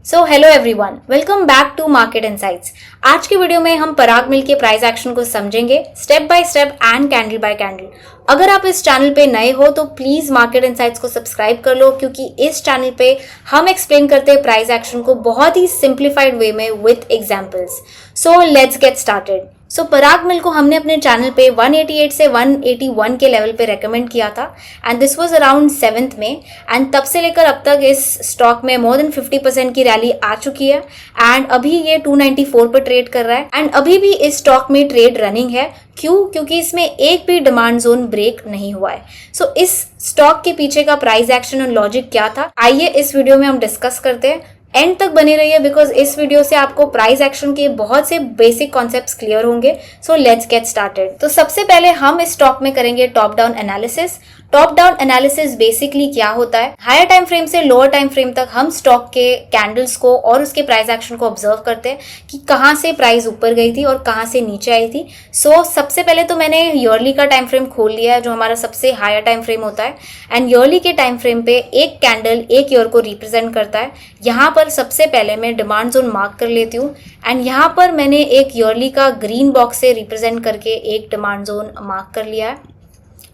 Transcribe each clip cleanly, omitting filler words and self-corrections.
So hello everyone, welcome back to market insights. आज की video में हम पराग मिल के प्राइस एक्शन को समझेंगे step by step and candle bye candle. अगर आप इस चैनल पे नए हो तो प्लीज मार्केट इनसाइट्स को सब्सक्राइब कर लो, क्योंकि इस चैनल पे हम एक्सप्लेन करते हैं प्राइस एक्शन को बहुत ही सिंप्लीफाइड वे में with examples. So let's get started. So Parag mill को हमने अपने चैनल पे 188 से 181 के लेवल पे रेकमेंड किया था and this was around 7th में। एंड तब से लेकर अब तक इस स्टॉक में मोर देन 50% की रैली आ चुकी है एंड अभी ये 294 पर ट्रेड कर रहा है एंड अभी भी इस स्टॉक में ट्रेड रनिंग है। क्यों? क्योंकि इसमें एक भी डिमांड जोन ब्रेक नहीं हुआ है। सो इस स्टॉक के पीछे का प्राइस एक्शन और लॉजिक क्या था, आइए इस वीडियो में हम डिस्कस करते हैं। एंड तक बने रहिए बिकॉज इस वीडियो से आपको प्राइस एक्शन के बहुत से बेसिक कॉन्सेप्ट्स क्लियर होंगे। सो लेट्स गेट स्टार्टेड। तो सबसे पहले हम इस स्टॉक में करेंगे top down analysis. Top down analysis basically क्या होता है, हायर टाइम फ्रेम से लोअर टाइम फ्रेम तक हम स्टॉक के कैंडल्स को और उसके प्राइस एक्शन को ऑब्जर्व करते हैं कि कहाँ से प्राइस ऊपर गई थी और कहाँ से नीचे आई थी। सो सबसे पहले तो मैंने ईयरली का टाइम फ्रेम खोल लिया है, जो हमारा सबसे हायर टाइम फ्रेम होता है। एंड ईयरली के टाइम फ्रेम पे एक कैंडल एक ईयर को रिप्रेजेंट करता है। यहाँ पर सबसे पहले मैं डिमांड जोन मार्क कर लेती हूँ एंड यहाँ पर मैंने एक ईयरली का ग्रीन बॉक्स से रिप्रेजेंट करके एक डिमांड जोन मार्क कर लिया है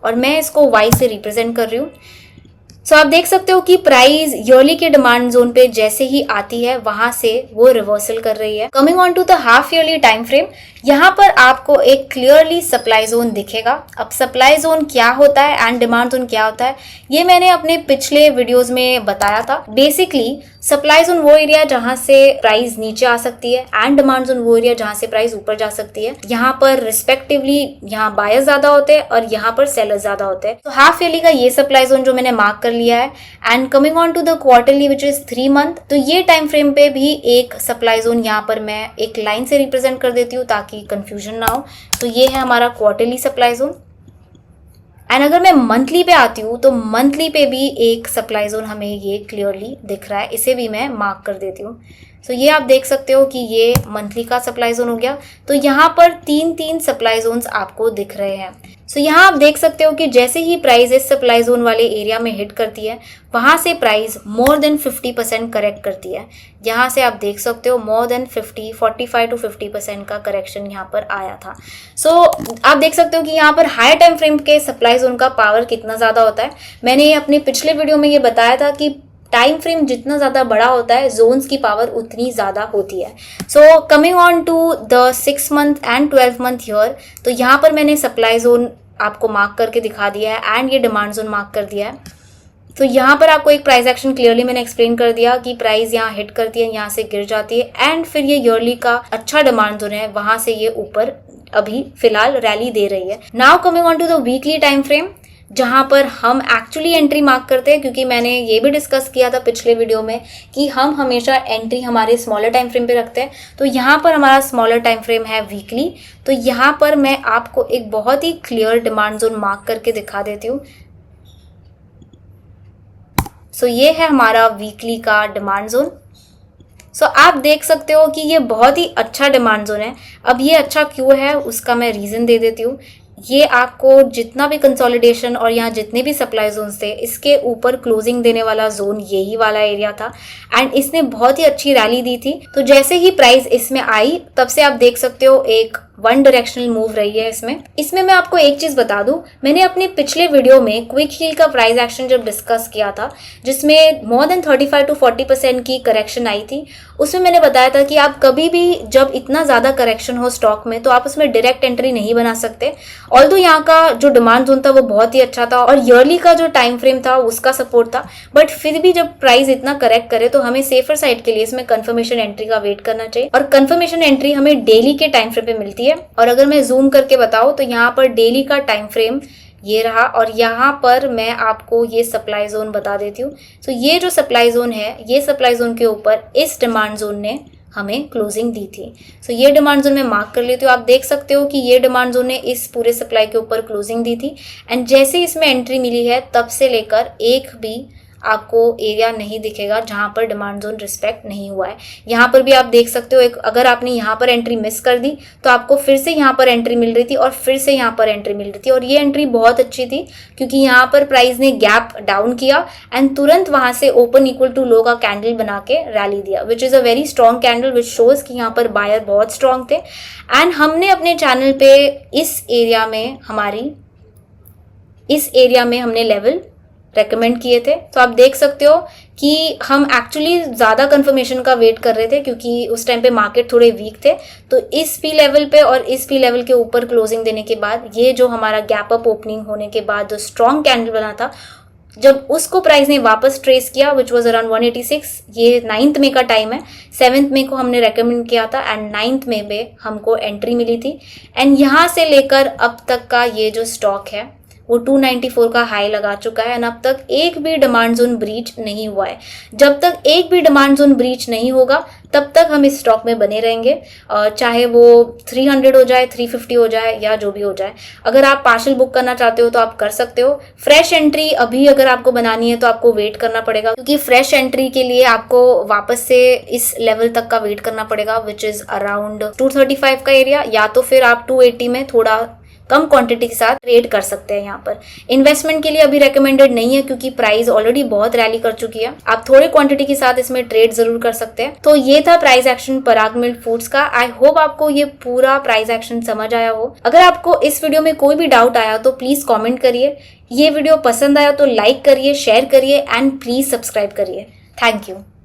और मैं इसको वाई से रिप्रेजेंट कर रही हूँ। सो आप देख सकते हो कि प्राइस ईयरली के डिमांड जोन पे जैसे ही आती है वहां से वो रिवर्सल कर रही है। Coming on to the half yearly time frame, यहाँ पर आपको एक क्लियरली सप्लाई जोन दिखेगा। अब सप्लाई जोन क्या होता है एंड डिमांड जोन क्या होता है, ये मैंने अपने पिछले वीडियोस में बताया था। बेसिकली सप्लाई जोन वो एरिया जहां से प्राइस नीचे आ सकती है एंड डिमांड जोन वो एरिया जहां से प्राइस ऊपर जा सकती है। यहाँ पर रिस्पेक्टिवली यहाँ बायर्स ज्यादा होते हैं और यहाँ पर सेलर्स ज्यादा होते हैं। तो हाफ ईयरली का ये सप्लाई जोन जो मैंने मार्क कर लिया है। And coming on to the quarterly which is 3 month, तो ये टाइम फ्रेम पे भी एक सप्लाई जोन यहाँ पर मैं एक लाइन से रिप्रेजेंट कर देती हूँ ताकि कंफ्यूजन ना हो। तो ये है हमारा क्वार्टरली सप्लाई जोन। एंड अगर मैं मंथली पे आती हूँ तो मंथली पे भी एक सप्लाई जोन हमें ये क्लियरली दिख रहा है, इसे भी मैं मार्क कर देती हूँ। सो ये आप देख सकते हो कि ये मंथली का सप्लाई जोन हो गया। तो यहाँ पर 3 सप्लाई जोन्स आपको दिख रहे हैं। सो यहाँ आप देख सकते हो कि जैसे ही प्राइस इस सप्लाई जोन वाले एरिया में हिट करती है वहां से प्राइस मोर देन 50% करेक्ट करती है। यहाँ से आप देख सकते हो मोर देन 45 to 50% का करेक्शन यहाँ पर आया था। सो आप देख सकते हो कि यहाँ पर हायर टाइम फ्रेम के सप्लाई जोन का पावर कितना ज़्यादा होता है। मैंने अपने पिछले वीडियो में ये बताया था कि टाइम फ्रेम जितना ज़्यादा बड़ा होता है जोन्स की पावर उतनी ज़्यादा होती है। So coming on to the 6 month and 12 month year, तो यहाँ पर मैंने सप्लाई जोन आपको मार्क करके दिखा दिया है एंड ये डिमांड जोन मार्क कर दिया है। तो यहाँ पर आपको एक प्राइस एक्शन क्लियरली मैंने एक्सप्लेन कर दिया कि प्राइस यहाँ हिट करती है, यहाँ से गिर जाती है एंड फिर ये ईयरली का अच्छा डिमांड जोन है, वहां से ये ऊपर अभी फिलहाल रैली दे रही है। Now coming on to the weekly time frame, जहां पर हम एक्चुअली एंट्री मार्क करते हैं, क्योंकि मैंने ये भी डिस्कस किया था पिछले वीडियो में कि हम हमेशा एंट्री हमारे स्मॉलर टाइम फ्रेम पे रखते हैं। तो यहाँ पर हमारा स्मॉलर टाइम फ्रेम है वीकली। तो यहाँ पर मैं आपको एक बहुत ही क्लियर डिमांड जोन मार्क करके दिखा देती हूँ। सो ये है हमारा वीकली का डिमांड जोन। सो आप देख सकते हो कि ये बहुत ही अच्छा डिमांड जोन है। अब ये अच्छा क्यों है उसका मैं रीज़न दे देती हूँ। ये आपको जितना भी कंसोलिडेशन और यहाँ जितने भी सप्लाई जोन्स थे, इसके ऊपर क्लोजिंग देने वाला जोन यही वाला एरिया था एंड इसने बहुत ही अच्छी रैली दी थी। तो जैसे ही प्राइस इसमें आई तब से आप देख सकते हो एक वन डायरेक्शनल मूव रही है इसमें मैं आपको एक चीज बता दूं, मैंने अपने पिछले वीडियो में क्विक हील का प्राइस एक्शन जब डिस्कस किया था, जिसमें मोर देन 35 to 40% की करेक्शन आई थी, उसमें मैंने बताया था कि आप कभी भी जब इतना ज्यादा करेक्शन हो स्टॉक में तो आप उसमें डायरेक्ट एंट्री नहीं बना सकते। ऑल्दो यहाँ का जो डिमांड जोन था वो बहुत ही अच्छा था और ईयरली का जो टाइम फ्रेम था उसका सपोर्ट था, बट फिर भी जब प्राइस इतना करेक्ट करे तो हमें सेफर साइड के लिए इसमें कंफर्मेशन एंट्री का वेट करना चाहिए। और कंफर्मेशन एंट्री हमें डेली के टाइम फ्रेम पे मिलती है। और अगर मैं जूम करके बताऊं तो यहाँ पर डेली का टाइम फ्रेम ये रहा और यहाँ पर मैं आपको ये सप्लाई जोन बता देती हूँ। तो ये जो सप्लाई जोन है, ये सप्लाई जोन के ऊपर इस डिमांड जोन ने हमें क्लोजिंग दी थी। सो ये डिमांड जोन में मार्क कर लेती हूँ। आप देख सकते हो कि ये डिमांड जोन ने इस पूरे सप्लाई के ऊपर क्लोजिंग दी थी एंड जैसे इसमें एंट्री मिली है तब से लेकर एक भी आपको एरिया नहीं दिखेगा जहां पर डिमांड जोन रिस्पेक्ट नहीं हुआ है। यहाँ पर भी आप देख सकते हो, एक अगर आपने यहाँ पर एंट्री मिस कर दी तो आपको फिर से यहाँ पर एंट्री मिल रही थी और फिर से यहाँ पर एंट्री मिल रही थी, और ये एंट्री बहुत अच्छी थी क्योंकि यहाँ पर प्राइस ने गैप डाउन किया एंड तुरंत वहां से ओपन इक्वल टू लो का कैंडल बना के रैली दिया, which is a very strong candle which shows कि यहाँ पर बायर बहुत स्ट्रॉन्ग थे। एंड हमने अपने चैनल पे इस एरिया में हमने लेवल रेकमेंड किए थे। तो आप देख सकते हो कि हम एक्चुअली ज़्यादा कंफर्मेशन का वेट कर रहे थे क्योंकि उस टाइम पे मार्केट थोड़े वीक थे। तो इस पी लेवल पे और इस पी लेवल के ऊपर क्लोजिंग देने के बाद ये जो हमारा गैप अप ओपनिंग होने के बाद जो स्ट्रॉन्ग कैंडल बना था, जब उसको प्राइस ने वापस ट्रेस किया विच वॉज अराउंड 186, ये 9th मई का टाइम है, 7th मई को हमने रेकमेंड किया था एंड 9th मई पे हमको एंट्री मिली थी। एंड यहाँ से लेकर अब तक का ये जो स्टॉक है वो 294 का हाई लगा चुका है एंड अब तक एक भी डिमांड जोन ब्रीच नहीं हुआ है। जब तक एक भी डिमांड जोन ब्रीच नहीं होगा तब तक हम इस स्टॉक में बने रहेंगे, चाहे वो 300 हो जाए, 350 हो जाए या जो भी हो जाए। अगर आप पार्शल बुक करना चाहते हो तो आप कर सकते हो। फ्रेश एंट्री अभी अगर आपको बनानी है तो आपको वेट करना पड़ेगा क्योंकि फ्रेश एंट्री के लिए आपको वापस से इस लेवल तक का वेट करना पड़ेगा विच इज अराउंड 235 का एरिया, या तो फिर आप 280 में थोड़ा कम क्वांटिटी के साथ ट्रेड कर सकते हैं। यहाँ पर इन्वेस्टमेंट के लिए अभी रेकमेंडेड नहीं है क्योंकि प्राइस ऑलरेडी बहुत रैली कर चुकी है। आप थोड़े क्वांटिटी के साथ इसमें ट्रेड जरूर कर सकते हैं। तो ये था प्राइस एक्शन पराग मिल्क फूड्स का। आई होप आपको ये पूरा प्राइस एक्शन समझ आया हो। अगर आपको इस वीडियो में कोई भी डाउट आया तो प्लीज कॉमेंट करिए। ये वीडियो पसंद आया तो लाइक करिए, शेयर करिए एंड प्लीज सब्सक्राइब करिए। Thank you.